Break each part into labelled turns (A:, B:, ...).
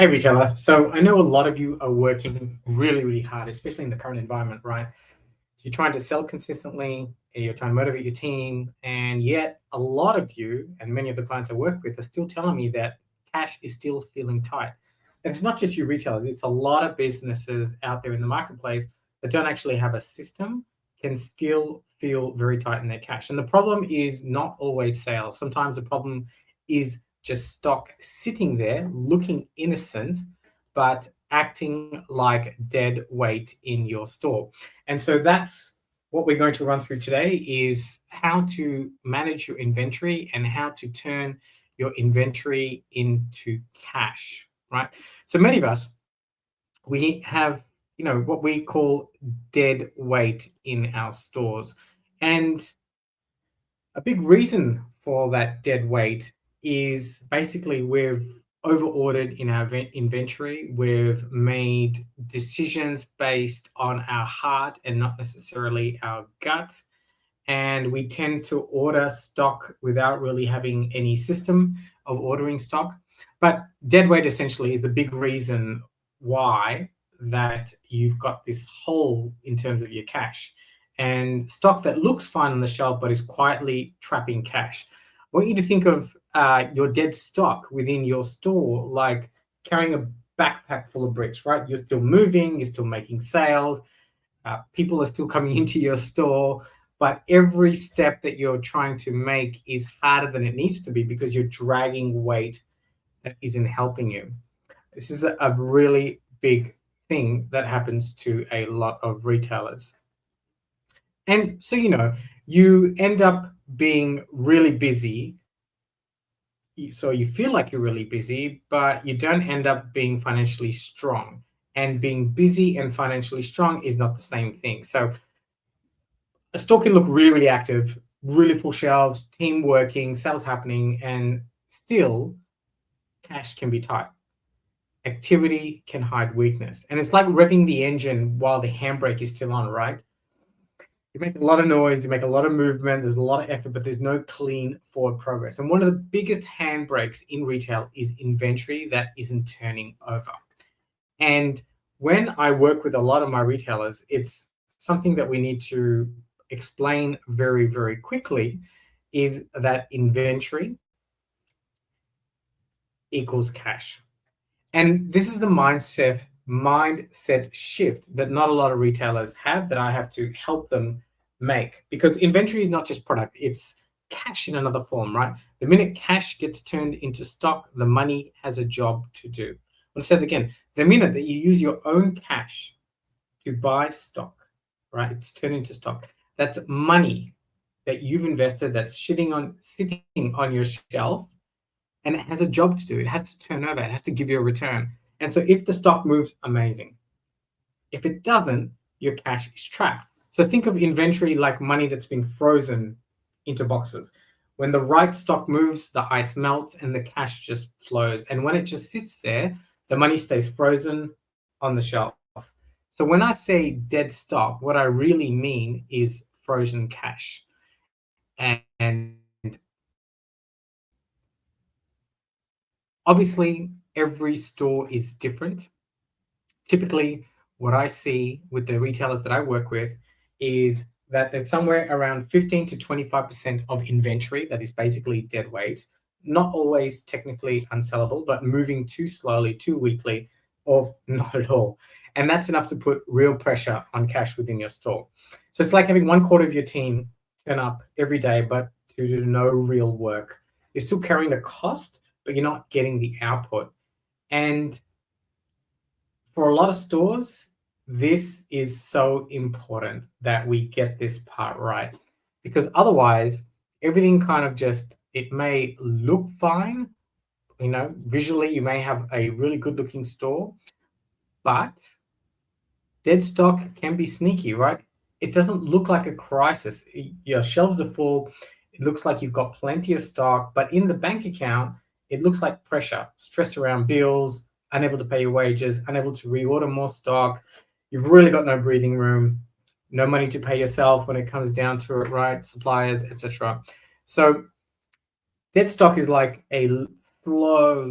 A: Hey, retailer. So I know a lot of you are working really, really hard, especially in the current environment, right? You're trying to sell consistently, and you're trying to motivate your team, and yet a lot of you and many of the clients I work with are still telling me that cash is still feeling tight. And it's not just you retailers, it's a lot of businesses out there in the marketplace that don't actually have a system, can still feel very tight in their cash. And the problem is not always sales. Sometimes the problem is just stock sitting there looking innocent, but acting like dead weight in your store. And so that's what we're going to run through today is how to manage your inventory and how to turn your inventory into cash, right? So many of us, we have, what we call dead weight in our stores. And a big reason for that dead weight is basically we've over ordered in our inventory. We've made decisions based on our heart and not necessarily our gut. And we tend to order stock without really having any system of ordering stock. But dead weight essentially is the big reason why that you've got this hole in terms of your cash. And stock that looks fine on the shelf but is quietly trapping cash. I want you to think of your dead stock within your store like carrying a backpack full of bricks, right? You're still moving, you're still making sales, people are still coming into your store, but every step that you're trying to make is harder than it needs to be because you're dragging weight that isn't helping you. This is a really big thing that happens to a lot of retailers. And so, you end up being really busy. So you feel like you're really busy, but you don't end up being financially strong. And being busy and financially strong is not the same thing. So a store can look really, really active, really full shelves, team working, sales happening, and still cash can be tight. Activity can hide weakness. And it's like revving the engine while the handbrake is still on, right? You make a lot of noise, you make a lot of movement, there's a lot of effort, but there's no clean forward progress. And one of the biggest handbrakes in retail is inventory that isn't turning over. And when I work with a lot of my retailers, it's something that we need to explain very, very quickly is that inventory equals cash. And this is the mindset shift that not a lot of retailers have that I have to help them make, because inventory is not just product, it's cash in another form, right? The minute cash gets turned into stock, the money has a job to do. I'll say it again. The minute that you use your own cash to buy stock, right? It's turned into stock. That's money that you've invested that's sitting on your shelf, and it has a job to do. It has to turn over. It has to give you a return. And so if the stock moves, amazing. If it doesn't, your cash is trapped. So think of inventory like money that's been frozen into boxes. When the right stock moves, the ice melts and the cash just flows. And when it just sits there, the money stays frozen on the shelf. So when I say dead stock, what I really mean is frozen cash. And obviously, every store is different. Typically, what I see with the retailers that I work with is that there's somewhere around 15 to 25% of inventory that is basically dead weight, not always technically unsellable, but moving too slowly, too weakly, or not at all. And that's enough to put real pressure on cash within your store. So it's like having 1/4 of your team turn up every day, but to do no real work. You're still carrying the cost, but you're not getting the output. And for a lot of stores, this is so important that we get this part right, because otherwise everything kind of just, it may look fine, visually you may have a really good looking store, but dead stock can be sneaky, right? It doesn't look like a crisis. Your shelves are full. It looks like you've got plenty of stock, but in the bank account, it looks like pressure, stress around bills, unable to pay your wages, unable to reorder more stock. You've really got no breathing room, no money to pay yourself when it comes down to it, right? Suppliers, etc. So dead stock is like a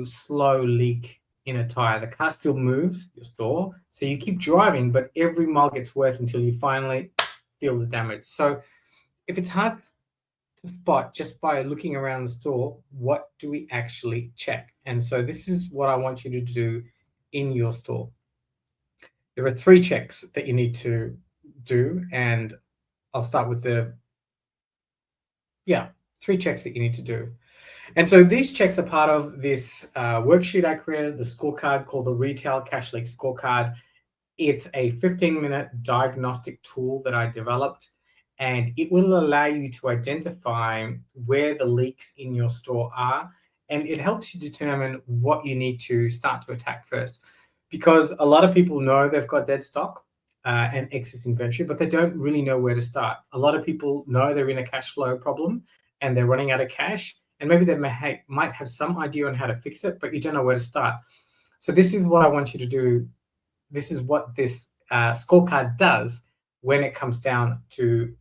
A: slow leak in a tire. The car still moves, your store, so you keep driving, but every mile gets worse until you finally feel the damage. So if it's hard to spot just by looking around the store, what do we actually check? And so this is what I want you to do in your store. There are 3 checks that you need to do, and I'll start with 3 checks that you need to do. And so these checks are part of this worksheet I created, the scorecard called the Retail Cash Leak Scorecard. It's a 15-minute diagnostic tool that I developed, and it will allow you to identify where the leaks in your store are, and it helps you determine what you need to start to attack first. Because a lot of people know they've got dead stock and excess inventory, but they don't really know where to start. A lot of people know they're in a cash flow problem and they're running out of cash, and maybe they might have some idea on how to fix it, but you don't know where to start. So this is what I want you to do. This is what this scorecard does when it comes down to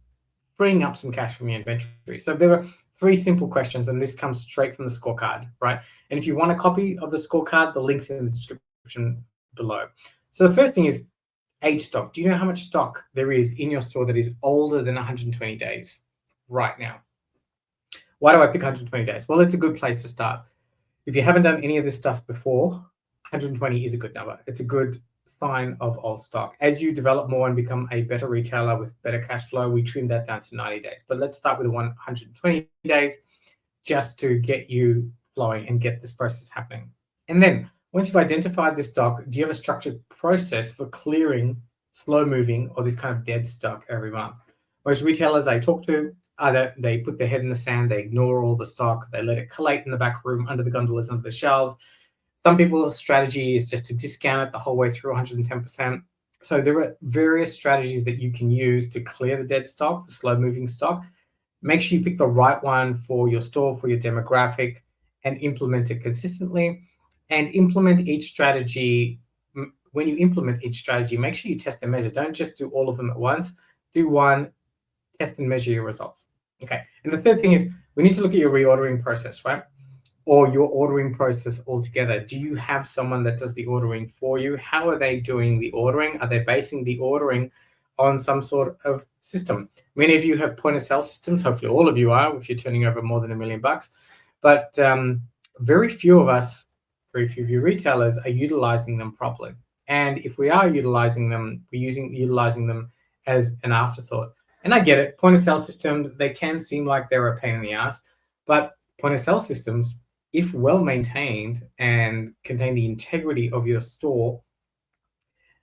A: freeing up some cash from your inventory. So there are 3 simple questions, and this comes straight from the scorecard, right? And if you want a copy of the scorecard, the link's in the description below. So the first thing is age stock. Do you know how much stock there is in your store that is older than 120 days right now? Why do I pick 120 days? Well, it's a good place to start. If you haven't done any of this stuff before, 120 is a good number. It's a good sign of old stock. As you develop more and become a better retailer with better cash flow, we trim that down to 90 days. But let's start with 120 days just to get you flowing and get this process happening. And then once you've identified this stock, do you have a structured process for clearing slow moving or this kind of dead stock every month? Most retailers I talk to, either they put their head in the sand, they ignore all the stock, they let it collate in the back room under the gondolas, under the shelves. Some people's strategy is just to discount it the whole way through 110%. So there are various strategies that you can use to clear the dead stock, the slow moving stock. Make sure you pick the right one for your store, for your demographic, and implement it consistently. And implement each strategy. When you implement each strategy, make sure you test and measure. Don't just do all of them at once. Do one, test and measure your results. Okay. And the third thing is we need to look at your reordering process, right? Or your ordering process altogether. Do you have someone that does the ordering for you? How are they doing the ordering? Are they basing the ordering on some sort of system? Many of you have point of sale systems. Hopefully all of you are, if you're turning over more than $1 million. But very few of you retailers are utilizing them properly. And if we are utilizing them, we're utilizing them as an afterthought. And I get it. Point of sale systems, they can seem like they're a pain in the ass, but point of sale systems, if well maintained and contain the integrity of your store,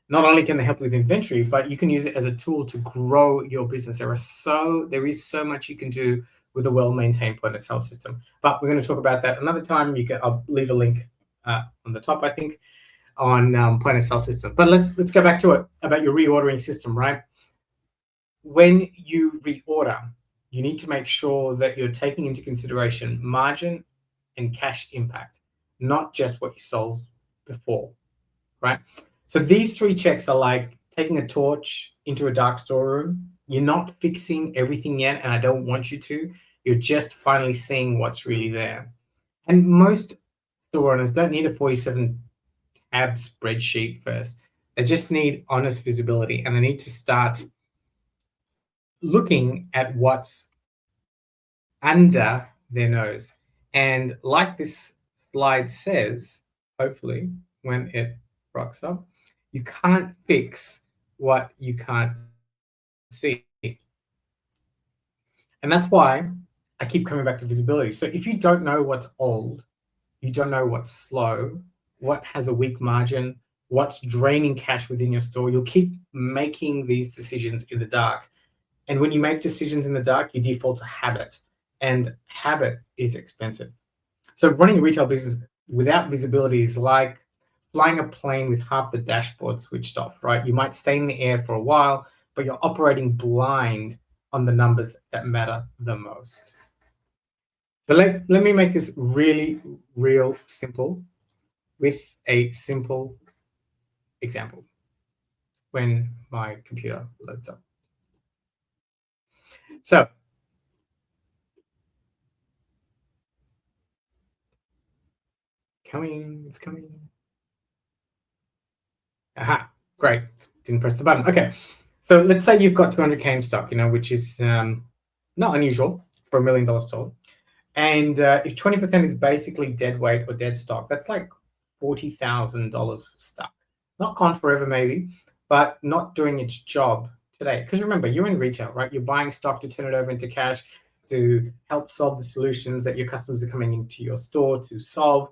A: not only can they help with inventory, but you can use it as a tool to grow your business. There is so much you can do with a well-maintained point of sale system. But we're going to talk about that another time. I'll leave a link on the top, I think, on point of sale system. But let's go back to it about your reordering system, right? When you reorder, you need to make sure that you're taking into consideration margin and cash impact, not just what you sold before, right? So these 3 checks are like taking a torch into a dark storeroom. You're not fixing everything yet, and I don't want you to. You're just finally seeing what's really there. And most store owners don't need a 47-tab spreadsheet first. They just need honest visibility, and they need to start looking at what's under their nose. And like this slide says, hopefully, when it rocks up, you can't fix what you can't see. And that's why I keep coming back to visibility. So if you don't know what's old, you don't know what's slow, what has a weak margin, what's draining cash within your store, you'll keep making these decisions in the dark. And when you make decisions in the dark, you default to habit. And habit is expensive. So running a retail business without visibility is like flying a plane with half the dashboard switched off, right? You might stay in the air for a while, but you're operating blind on the numbers that matter the most. So let me make this really, real simple with a simple example when my computer loads up. So it's coming. Aha, great. Didn't press the button. Okay. So let's say you've got 200K in stock, which is not unusual for $1 million store. And if 20% is basically dead weight or dead stock, that's like $40,000 stuck. Not gone forever, maybe, but not doing its job today. Because remember, you're in retail, right? You're buying stock to turn it over into cash to help solve the solutions that your customers are coming into your store to solve.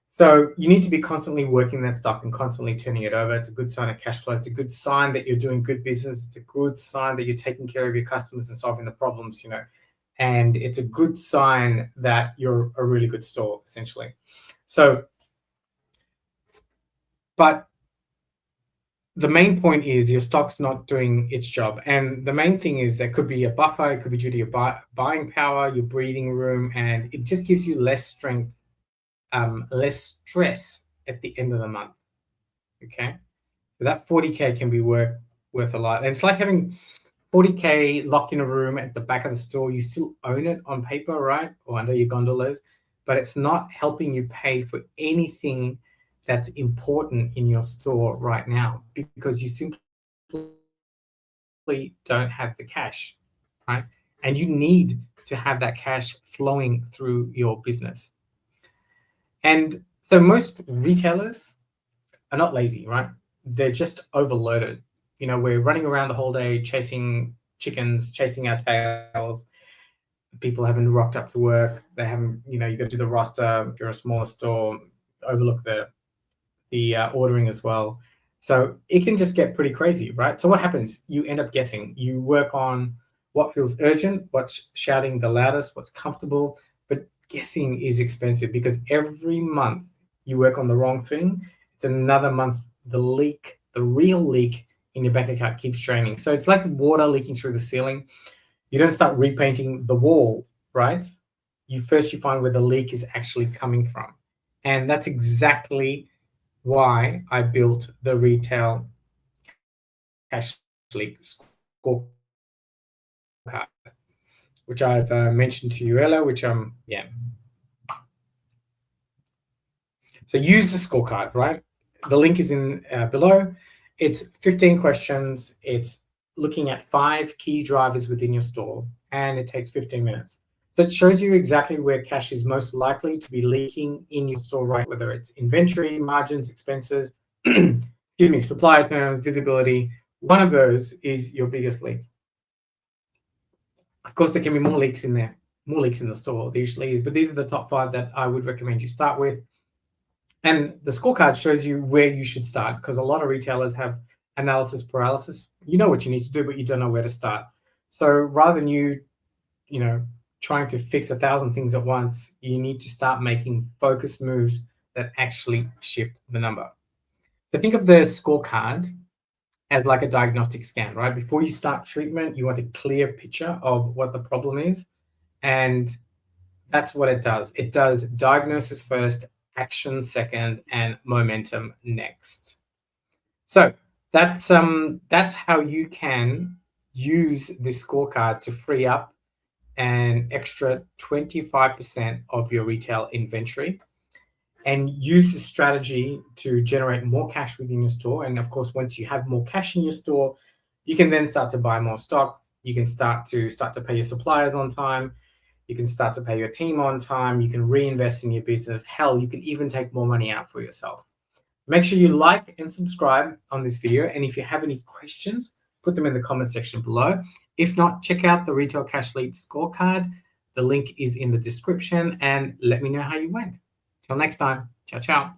A: So you need to be constantly working that stock and constantly turning it over. It's a good sign of cash flow. It's a good sign that you're doing good business. It's a good sign that you're taking care of your customers and solving the problems, and it's a good sign that you're a really good store, essentially. So, but the main point is your stock's not doing its job. And the main thing is there could be a buffer, it could be due to your buying power, your breathing room, and it just gives you less strength, less stress at the end of the month. Okay. So that 40K can be worth a lot. And it's like having 40K locked in a room at the back of the store. You still own it on paper, right? Or under your gondolas, but it's not helping you pay for anything that's important in your store right now because you simply don't have the cash, right? And you need to have that cash flowing through your business. And so most retailers are not lazy, right? They're just overloaded. We're running around the whole day chasing chickens, chasing our tails. People haven't rocked up to work. They haven't, you got to do the roster. If you're a smaller store, overlook the ordering as well. So it can just get pretty crazy, right? So what happens? You end up guessing. You work on what feels urgent, what's shouting the loudest, what's comfortable. But guessing is expensive because every month you work on the wrong thing, it's another month the real leak in your bank account keeps draining. So it's like water leaking through the ceiling. You don't start repainting the wall, right? You find where the leak is actually coming from. And that's exactly why I built the retail cash leak scorecard, which I've mentioned to you earlier, So use the scorecard, right? The link is in below. It's 15 questions. It's looking at 5 key drivers within your store, and it takes 15 minutes. So it shows you exactly where cash is most likely to be leaking in your store, right? Whether it's inventory, margins, expenses, supplier terms, visibility. One of those is your biggest leak. Of course, there can be more leaks in there, more leaks in the store. There usually is, but these are the top 5 that I would recommend you start with. And the scorecard shows you where you should start because a lot of retailers have analysis paralysis. You know what you need to do, but you don't know where to start. So rather than you trying to fix 1,000 things at once, you need to start making focused moves that actually shift the number. So think of the scorecard as like a diagnostic scan, right? Before you start treatment, you want a clear picture of what the problem is. And that's what it does. It does diagnosis first, action second, and momentum next. So that's how you can use this scorecard to free up an extra 25% of your retail inventory and use the strategy to generate more cash within your store. And of course, once you have more cash in your store, you can then start to buy more stock. You can start to pay your suppliers on time. You can start to pay your team on time. You can reinvest in your business. Hell, you can even take more money out for yourself. Make sure you like and subscribe on this video. And if you have any questions, put them in the comment section below. If not, check out the Retail Cash Lead Scorecard. The link is in the description and let me know how you went. Till next time, ciao, ciao.